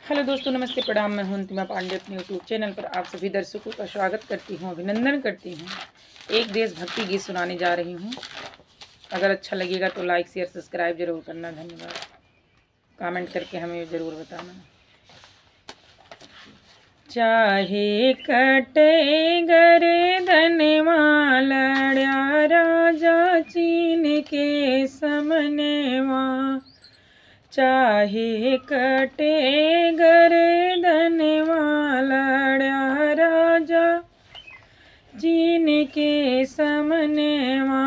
Hello दोस्तों, नमस्ते, प्रणाम। मैं हूं अंतिमा पांडे। अपने यूट्यूब चैनल पर आप सभी दर्शकों का स्वागत करती हूं, अभिनंदन करती हूं। एक देशभक्ति गीत सुनाने जा रही हूं। अगर अच्छा लगेगा तो लाइक शेयर सब्सक्राइब जरूर करना। धन्यवाद। कमेंट करके हमें ज़रूर बताना। चाहे कटे गर्दनवा लड़ा राजा चीन के समनवा, चाहे कटे गर्दनवा लड़ा राजा चीन के समनवा,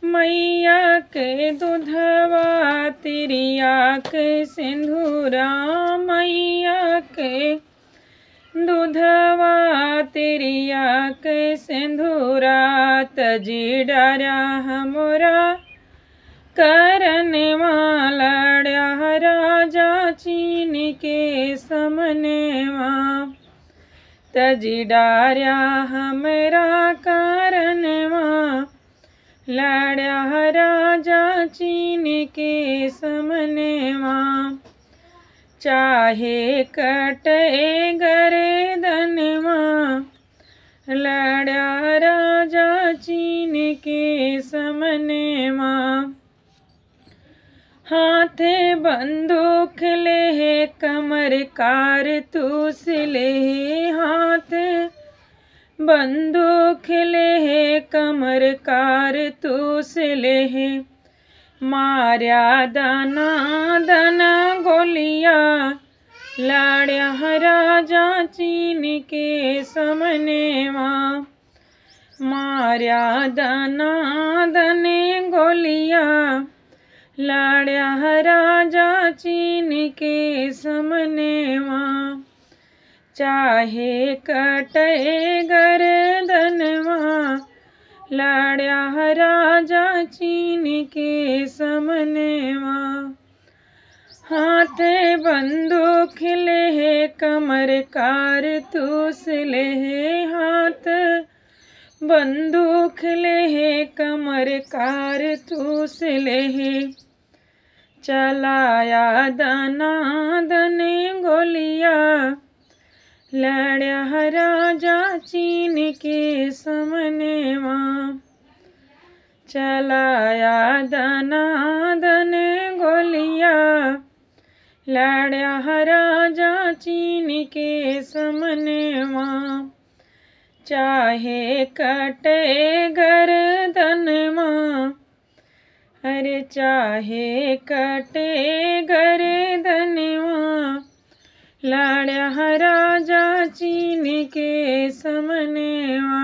मैया के दुधवा तिरिया के सिंधुरा, मैया के दुधवा तिरिया के सिंधुरा, तजी डारा हमरा करनवा लड़ा राजा चीन के समनवा, तजी डारा हमरा करनवा लड़ा राजा चीन के समनवा, चाहे कटे गर्दनवा लड़ा राजा चीन के समनवा, हाथे बंदूक ले कमर कारतूस ले, हाथ बंदूक ले कमर कारतूस ले, मार्या दाना दाना गोलिया लड़ा राजा चीन के समनवा, मार्या दाना दने गोलिया लड़ा राजा चीन के समनवा, चाहे कटे गर्दनवा लड़ा राजा चीन के समनवा, हाथ बंदूक ले कमर कारतूस ले, हाथ बंदूक ले कमर कारतूस ले, चलाया दाना दने गोलिया लड़ा राजा चीन के समनवा, चलाया दाना दने गोलिया लड़ा राजा चीन के समनवा, चाहे कटे गर्दनवा, अरे चाहे कटे गर्दनवा लड़ा राजा चीन के समनवा।